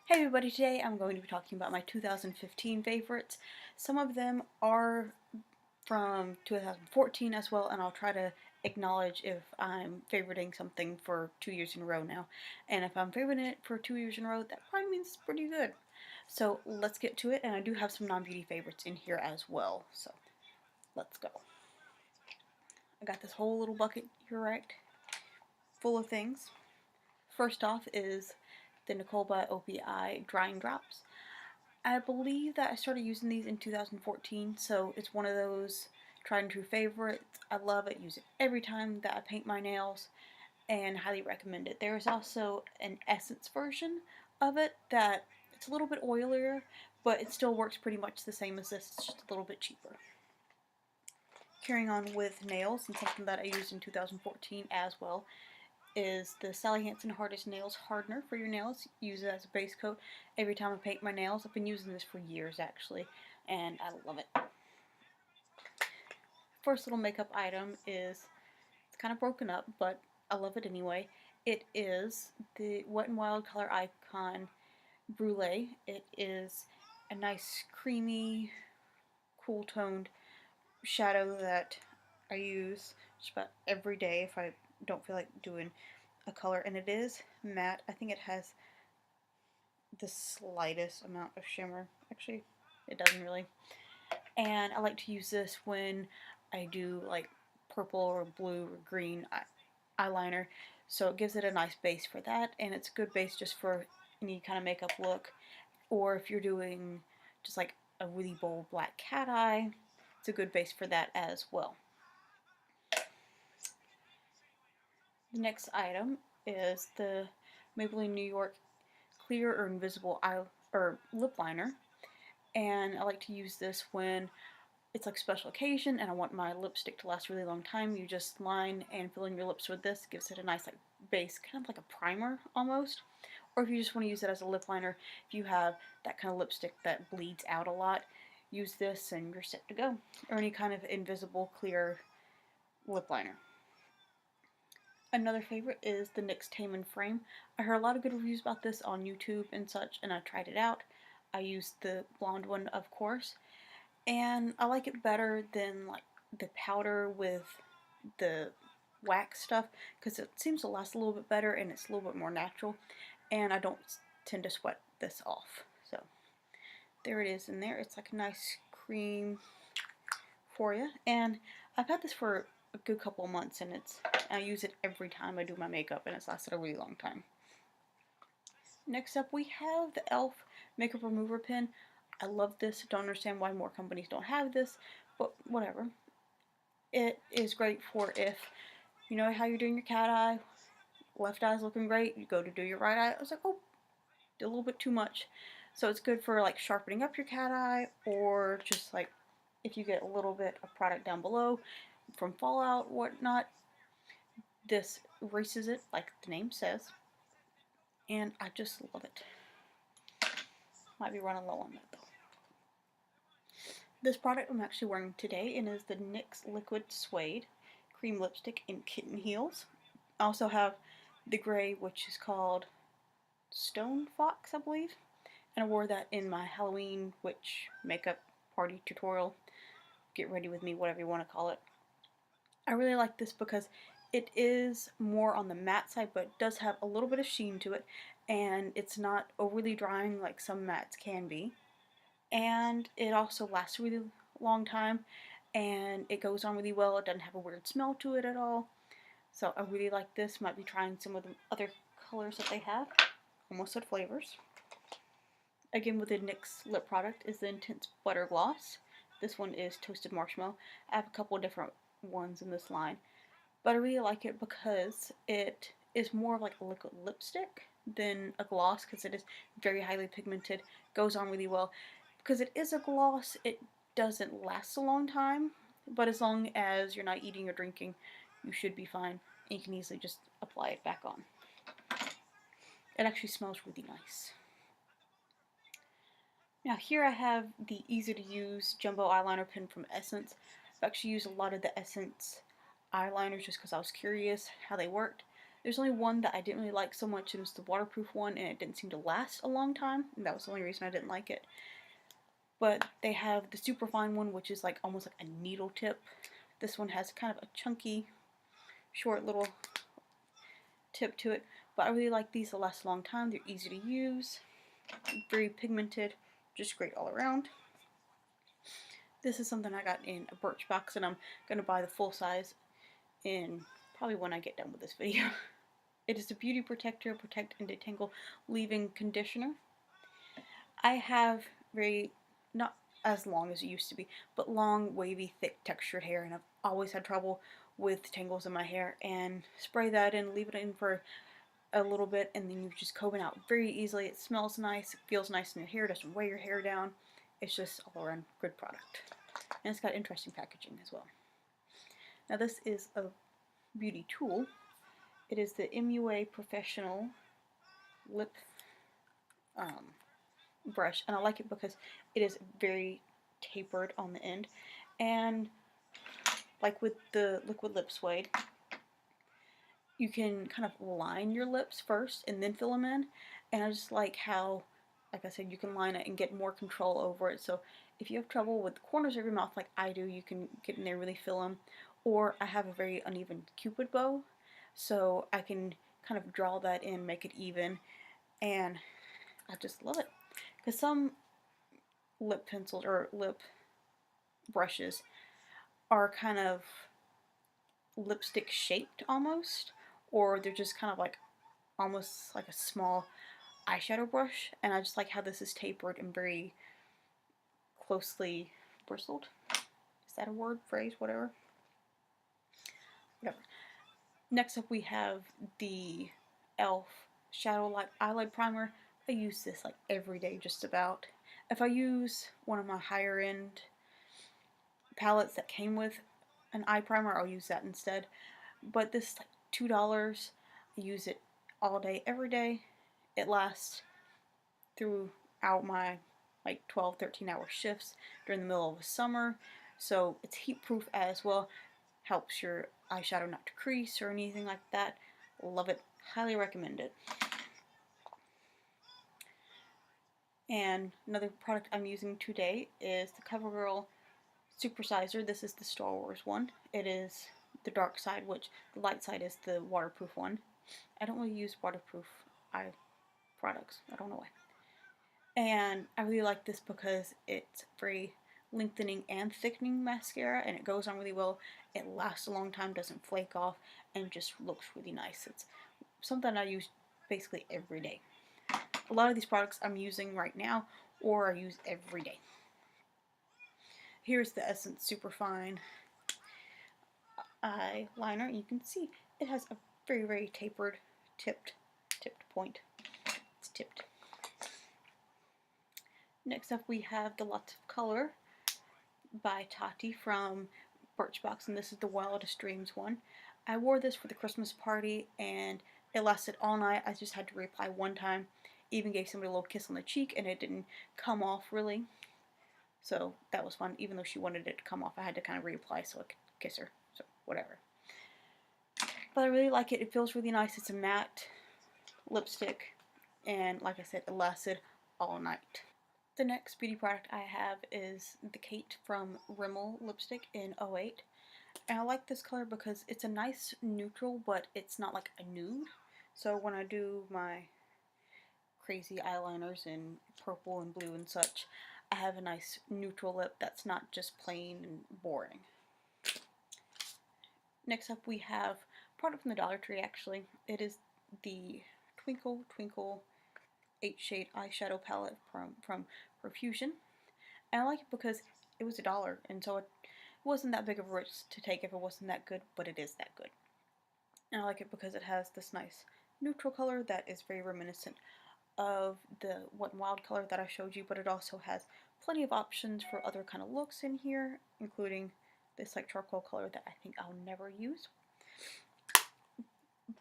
Hey everybody, today I'm going to be talking about my 2015 favorites. Some of them are from 2014 as well, and I'll try to acknowledge if I'm favoriting something for 2 years in a row now. And if I'm favoriting it for 2 years in a row, that probably means it's pretty good. So let's get to it, and I do have some non-beauty favorites in here as well, so let's go. I got this whole little bucket here, right, full of things. First off is the Nicole by OPI Drying Drops. I believe that I started using these in 2014, so it's one of those tried and true favorites. I love it, use it every time that I paint my nails, and highly recommend it. There is also an essence version of it that it's a little bit oilier, but it still works pretty much the same as this, it's just a little bit cheaper. Carrying on with nails, and something that I used in 2014 as well, is the Sally Hansen Hardest Nails Hardener for your nails. Use it as a base coat every time I paint my nails. I've been using this for years actually, and I love it. First little makeup item is, it's kind of broken up, but I love it anyway. It is the Wet n Wild Color Icon Brulee. It is a nice creamy, cool toned shadow that I use just about every day if I don't feel like doing a color, and it is matte. I think it has the slightest amount of shimmer. Actually, it doesn't really. And I like to use this when I do like purple or blue or green eyeliner, so it gives it a nice base for that, and it's a good base just for any kind of makeup look, or if you're doing just like a really bold black cat eye, it's a good base for that as well. The next item is the Maybelline New York Clear or Invisible Lip Liner, and I like to use this when it's like a special occasion and I want my lipstick to last a really long time. You just line and fill in your lips with this, gives it a nice like base, kind of like a primer almost. Or if you just want to use it as a lip liner, if you have that kind of lipstick that bleeds out a lot, use this and you're set to go. Or any kind of invisible clear lip liner. Another favorite is the NYX Tame Frame. I heard a lot of good reviews about this on YouTube and such, and I tried it out. I used the blonde one, of course, and I like it better than like the powder with the wax stuff, because it seems to last a little bit better and it's a little bit more natural, and I don't tend to sweat this off. So there it is in there. It's like a nice cream for you, and I've had this for a good couple of months, and I use it every time I do my makeup, and it's lasted a really long time. Next up we have the e.l.f. Makeup Remover Pen. I love this. Don't understand why more companies don't have this, but whatever. It is great for if you know how you're doing your cat eye, left eye's looking great, you go to do your right eye, I was like, oh, did a little bit too much. So it's good for like sharpening up your cat eye, or just like if you get a little bit of product down below from fallout, whatnot. This erases it, like the name says, and I just love it. Might be running low on that though. This product I'm actually wearing today, and is the NYX Liquid Suede Cream Lipstick in Kitten Heels. I also have the gray, which is called Stone Fox, I believe, and I wore that in my Halloween witch makeup party tutorial. Get ready with me, whatever you want to call it. I really like this because it is more on the matte side, but it does have a little bit of sheen to it, and it's not overly drying like some mattes can be. And it also lasts a really long time, and it goes on really well. It doesn't have a weird smell to it at all. So I really like this. Might be trying some of the other colors that they have. Almost said flavors. Again, with the NYX lip product is the Intense Butter Gloss. This one is Toasted Marshmallow. I have a couple of different ones in this line, but I really like it because it is more of like a liquid lipstick than a gloss, because it is very highly pigmented, goes on really well. Because it is a gloss, it doesn't last a long time, but as long as you're not eating or drinking, you should be fine, and you can easily just apply it back on. It actually smells really nice. Now here I have the easy to use jumbo eyeliner pen from Essence. I've actually used a lot of the Essence eyeliners just because I was curious how they worked. There's only one that I didn't really like so much. It was the waterproof one, and it didn't seem to last a long time, and that was the only reason I didn't like it. But they have the super fine one, which is like almost like a needle tip. This one has kind of a chunky, short little tip to it. But I really like these. They last a long time. They're easy to use, very pigmented, just great all around. This is something I got in a Birchbox, and I'm going to buy the full size in probably when I get done with this video. It is a Beauty Protector Protect and Detangle Leave-In Conditioner. I have very, not as long as it used to be, but long, wavy, thick, textured hair, and I've always had trouble with tangles in my hair. And spray that in, leave it in for a little bit, and then you just comb it out very easily. It smells nice, it feels nice in your hair, doesn't weigh your hair down. It's just all around good product. And it's got interesting packaging as well. Now this is a beauty tool. It is the MUA Professional Lip Brush, and I like it because it is very tapered on the end, and like with the Liquid Lip Suede, you can kind of line your lips first and then fill them in, and I just like how, like I said, you can line it and get more control over it. So if you have trouble with the corners of your mouth like I do, you can get in there and really fill them. Or I have a very uneven cupid bow, so I can kind of draw that in, make it even, and I just love it. Because some lip pencils or lip brushes are kind of lipstick shaped almost, or they're just kind of like almost like a small eyeshadow brush, and I just like how this is tapered and very closely bristled. Is that a word, phrase, whatever? Whatever. Next up we have the e.l.f. Shadow Light Eyelid Primer. I use this like every day just about. If I use one of my higher end palettes that came with an eye primer, I'll use that instead. But this is like $2. I use it all day, every day. It lasts throughout my like 12, 13-hour shifts during the middle of the summer. So it's heat proof as well. Helps your eyeshadow not to crease or anything like that. Love it. Highly recommend it. And another product I'm using today is the Covergirl Supersizer. This is the Star Wars one. It is the dark side, which the light side is the waterproof one. I don't really use waterproof eye products. I don't know why. And I really like this because it's very lengthening and thickening mascara, and it goes on really well. It lasts a long time, doesn't flake off, and just looks really nice. It's something I use basically every day. A lot of these products I'm using right now, or I use every day. Here's the Essence Superfine eyeliner. You can see it has a very, very tapered, tipped point. It's tipped. Next up we have the Lots of Color by Tati from Birchbox, and this is the Wildest Dreams one. I wore this for the Christmas party, and it lasted all night. I just had to reapply one time. Even gave somebody a little kiss on the cheek, and it didn't come off really. So that was fun. Even though she wanted it to come off, I had to kind of reapply so I could kiss her. So whatever. But I really like it. It feels really nice. It's a matte lipstick, and like I said, it lasted all night. The next beauty product I have is the Kate from Rimmel lipstick in 08. And I like this color because it's a nice neutral, but it's not like a nude. So when I do my crazy eyeliners in purple and blue and such, I have a nice neutral lip that's not just plain and boring. Next up we have a product from the Dollar Tree actually. It is the Twinkle Twinkle 8 shade eyeshadow palette from Profusion. And I like it because it was $1, and so it wasn't that big of a risk to take if it wasn't that good, but it is that good. And I like it because it has this nice neutral color that is very reminiscent of the Wet n Wild color that I showed you, but it also has plenty of options for other kind of looks in here, including this like charcoal color that I think I'll never use.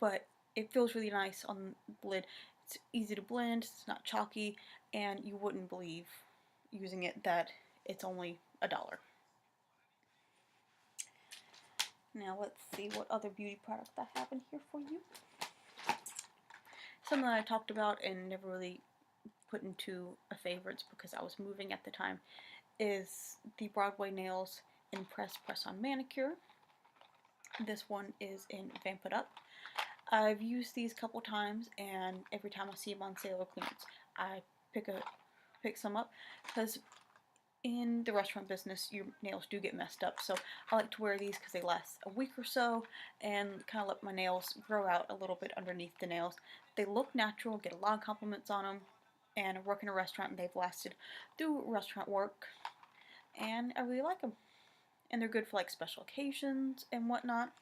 But it feels really nice on the lid. It's easy to blend, it's not chalky, and you wouldn't believe using it that it's only $1. Now let's see what other beauty products I have in here for you. something that I talked about and never really put into a favorites because I was moving at the time, is the Broadway Nails Impress Press-On Manicure. This one is in Vamp It Up. I've used these a couple times, and every time I see them on sale or clearance, I pick some up, because in the restaurant business, your nails do get messed up. So I like to wear these because they last a week or so and kind of let my nails grow out a little bit underneath the nails. They look natural, get a lot of compliments on them, and I work in a restaurant and they've lasted through restaurant work, and I really like them. And they're good for like special occasions and whatnot.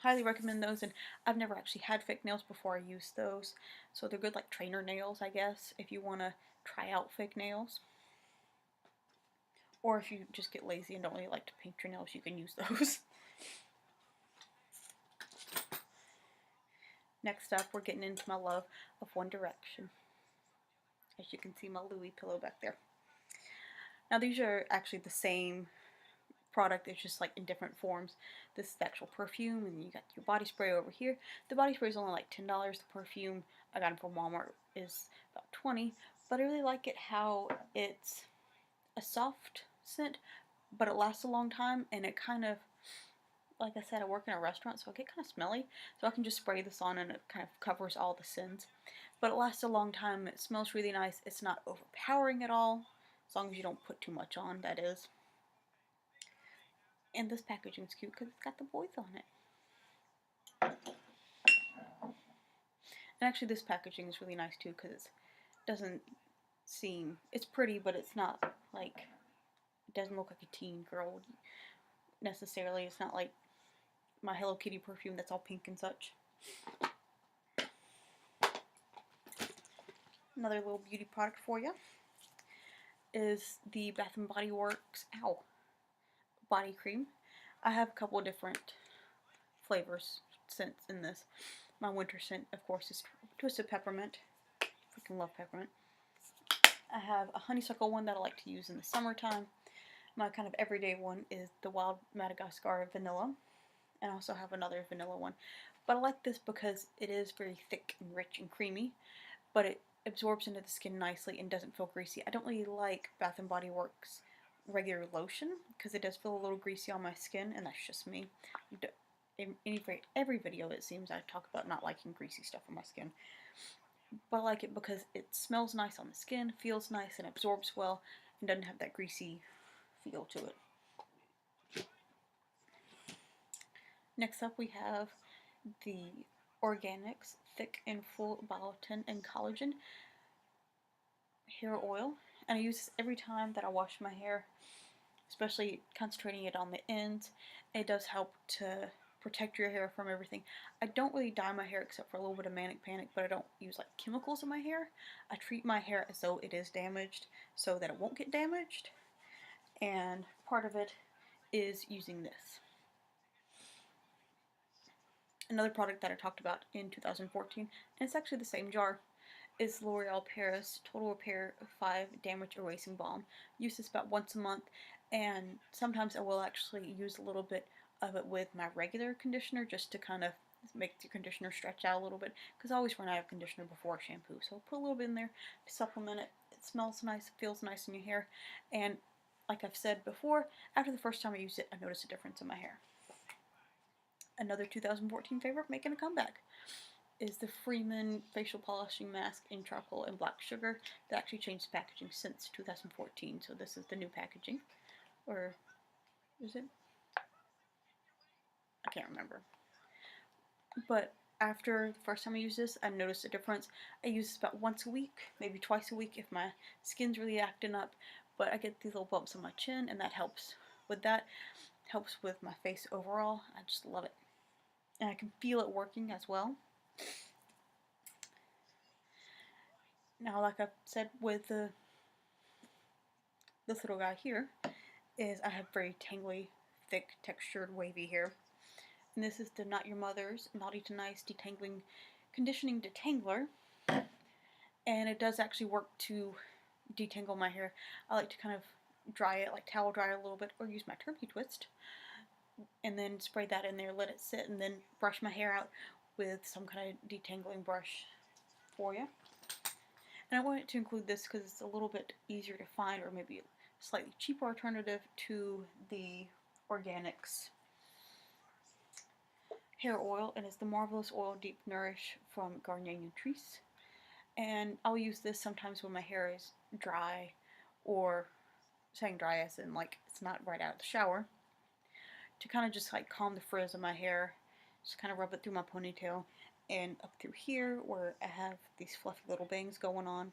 Highly recommend those, and I've never actually had fake nails before I used those, so they're good like trainer nails, I guess, if you want to try out fake nails. Or if you just get lazy and don't really like to paint your nails, you can use those. Next up, we're getting into my love of One Direction. As you can see, my Louis pillow back there. Now these are actually the same product, it's just like in different forms. This is the actual perfume, and you got your body spray over here. The body spray is only like $10. The perfume I got it from Walmart is about $20, but I really like it how it's a soft scent, but it lasts a long time, and it kind of, like I said, I work in a restaurant, so I get kind of smelly, so I can just spray this on and it kind of covers all the scents. But it lasts a long time, it smells really nice, it's not overpowering at all, as long as you don't put too much on, that is. And this packaging is cute because it's got the boys on it. And actually this packaging is really nice too because it doesn't seem, it's pretty, but it's not like, it doesn't look like a teen girl necessarily. It's not like my Hello Kitty perfume that's all pink and such. Another little beauty product for you is the Bath & Body Works body cream. I have a couple of different flavors, scents in this. My winter scent, of course, is Twisted Peppermint. Freaking love peppermint. I have a honeysuckle one that I like to use in the summertime. My kind of everyday one is the Wild Madagascar Vanilla. And I also have another vanilla one. But I like this because it is very thick and rich and creamy, but it absorbs into the skin nicely and doesn't feel greasy. I don't really like Bath & Body Works regular lotion because it does feel a little greasy on my skin, and that's just me. In every video it seems I talk about not liking greasy stuff on my skin, but I like it because it smells nice on the skin, feels nice, and absorbs well, and doesn't have that greasy feel to it. Next up we have the Oragix Thick and Full Biotin and Collagen hair oil, and I use this every time that I wash my hair, especially concentrating it on the ends. It does help to protect your hair from everything. I don't really dye my hair except for a little bit of Manic Panic, but I don't use like chemicals in my hair. I treat my hair as though it is damaged so that it won't get damaged, and part of it is using this. Another product that I talked about in 2014, and it's actually the same jar, is L'Oreal Paris Total Repair 5 Damage Erasing Balm. Use this about once a month, and sometimes I will actually use a little bit of it with my regular conditioner just to kind of make the conditioner stretch out a little bit, because I always run out of conditioner before shampoo, so I'll put a little bit in there to supplement it. It smells nice, feels nice in your hair, and like I've said before, after the first time I used it, I noticed a difference in my hair. Another 2014 favorite making a comeback is the Freeman Facial Polishing Mask in Charcoal and Black Sugar. That actually changed the packaging since 2014, so this is the new packaging. Or is it? I can't remember. But after the first time I used this, I noticed a difference. I use this about once a week, maybe twice a week if my skin's really acting up, but I get these little bumps on my chin, and that helps with that. Helps with my face overall. I just love it. And I can feel it working as well. Now, like I said with this little guy here, is I have very tangly, thick, textured, wavy hair. And this is the Not Your Mother's Naughty to Nice Detangling Conditioning Detangler. And it does actually work to detangle my hair. I like to kind of dry it, like towel dry it a little bit, or use my turkey twist, and then spray that in there, let it sit, and then brush my hair out with some kind of detangling brush for you. And I wanted to include this because it's a little bit easier to find, or maybe a slightly cheaper alternative to the Oragix hair oil, and it's the Marvelous Oil Deep Nourish from Garnier Nutrice. And I'll use this sometimes when my hair is dry, or saying dry as in like it's not right out of the shower, to kind of just like calm the frizz of my hair. Just kind of rub it through my ponytail and up through here where I have these fluffy little bangs going on.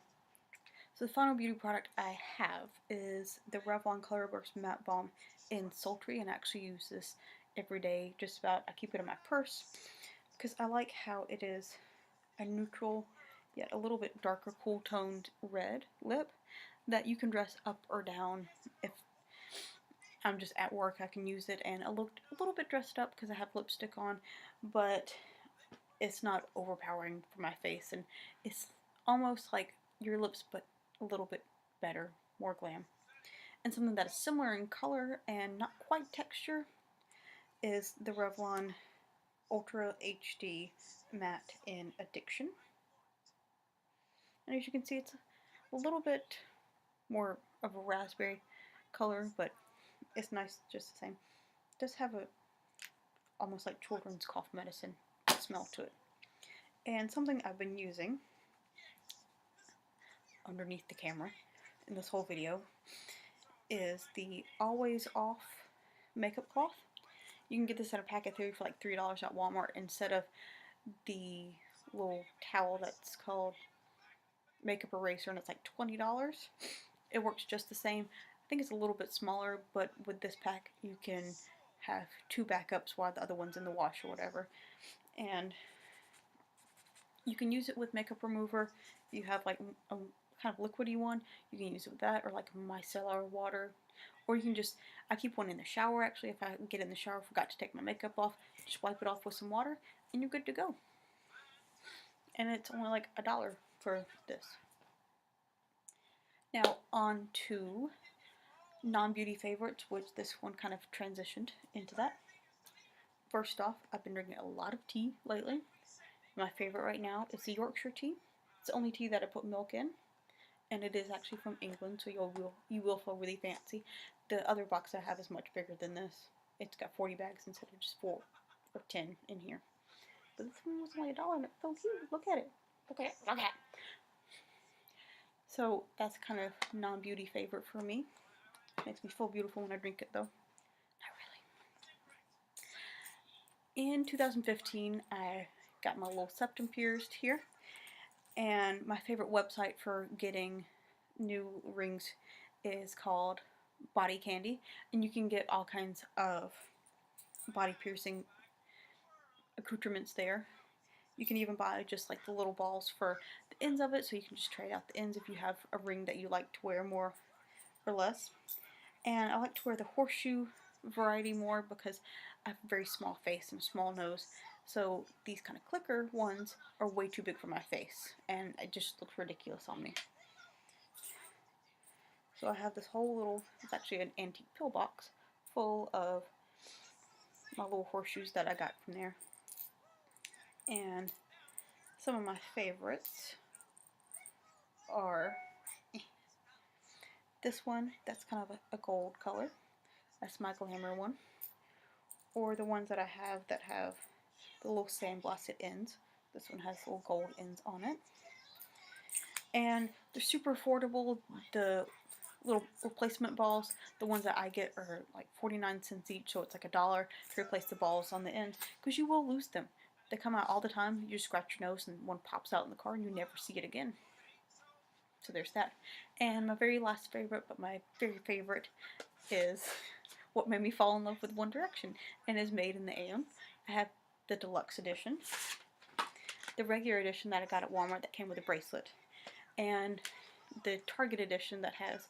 So the final beauty product I have is the Revlon Color Burst Matte Balm in Sultry, and I actually use this every day, just about. I keep it in my purse because I like how it is a neutral yet a little bit darker cool toned red lip that you can dress up or down. If I'm just at work, I can use it, and I look a little bit dressed up because I have lipstick on, but it's not overpowering for my face, and it's almost like your lips but a little bit better, more glam. And something that is similar in color and not quite texture is the Revlon Ultra HD Matte in Addiction. And as you can see, it's a little bit more of a raspberry color, but it's nice just the same. It does have a almost like children's cough medicine smell to it. And something I've been using underneath the camera in this whole video is the Always Off makeup cloth. You can get this in a pack of 3 for like $3 at Walmart instead of the little towel that's called Makeup Eraser, and it's like $20. It works just the same. I think it's a little bit smaller, but with this pack you can have 2 backups while the other one's in the wash or whatever. And you can use it with makeup remover. If you have like a kind of liquidy one, you can use it with that, or like micellar water. Or you can just, I keep one in the shower actually. If I get in the shower, forgot to take my makeup off, just wipe it off with some water and you're good to go. And it's only like $1 for this. Now on to non-beauty favorites, which this one kind of transitioned into that. First off, I've been drinking a lot of tea lately. My favorite right now is the Yorkshire Tea. It's the only tea that I put milk in, and it is actually from England, so you will feel really fancy. The other box I have is much bigger than this. It's got 40 bags instead of just 4 or 10 in here. But this one was only $1 and it felt cute. Look at it. Look at it. Look at it. So that's kind of non-beauty favorite for me. Makes me feel beautiful when I drink it though. Not really. In 2015, I got my little septum pierced here. And my favorite website for getting new rings is called Body Candy. And you can get all kinds of body piercing accoutrements there. You can even buy just like the little balls for the ends of it, so you can just trade out the ends if you have a ring that you like to wear more or less. And I like to wear the horseshoe variety more because I have a very small face and a small nose. So these kind of clicker ones are way too big for my face, and it just looks ridiculous on me. So I have this whole little, it's actually an antique pill box full of my little horseshoes that I got from there. And some of my favorites are this one, that's kind of a gold color. That's my glamour one. Or the ones that I have that have the little sandblasted ends. This one has little gold ends on it. And they're super affordable. The little replacement balls, the ones that I get are like 49 cents each, so it's like $1 to replace the balls on the end, because you will lose them. They come out all the time. You just scratch your nose and one pops out in the car and you never see it again. So there's that. And my very last favorite, but my very favorite, is what made me fall in love with One Direction, and is Made in the AM. I have the deluxe edition, the regular edition that I got at Walmart that came with a bracelet, and the Target edition that has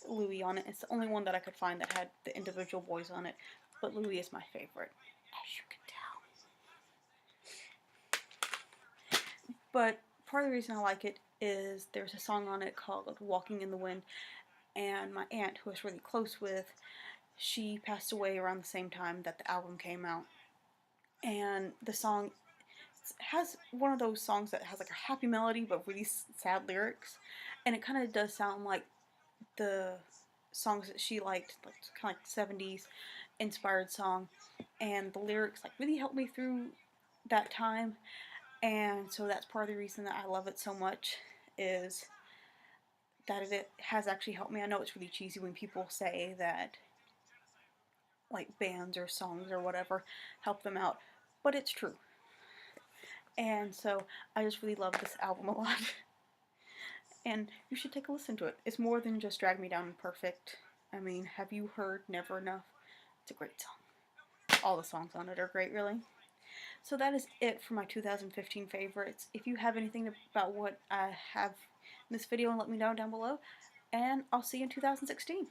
Louis on it. It's the only one that I could find that had the individual boys on it, but Louis is my favorite, as you can tell. But part of the reason I like it is there's a song on it called Walking in the Wind, and my aunt, who I was really close with, she passed away around the same time that the album came out. And the song has one of those songs that has like a happy melody but really sad lyrics, and it kind of does sound like the songs that she liked, like kind of like 70s inspired song, and the lyrics like really helped me through that time. And so that's part of the reason that I love it so much, is that it has actually helped me. I know it's really cheesy when people say that like bands or songs or whatever help them out, but it's true. And so I just really love this album a lot. And you should take a listen to it. It's more than just Drag Me Down and Perfect. I mean, have you heard Never Enough? It's a great song. All the songs on it are great, really. So that is it for my 2015 favorites. If you have anything about what I have in this video, let me know down below. And I'll see you in 2016.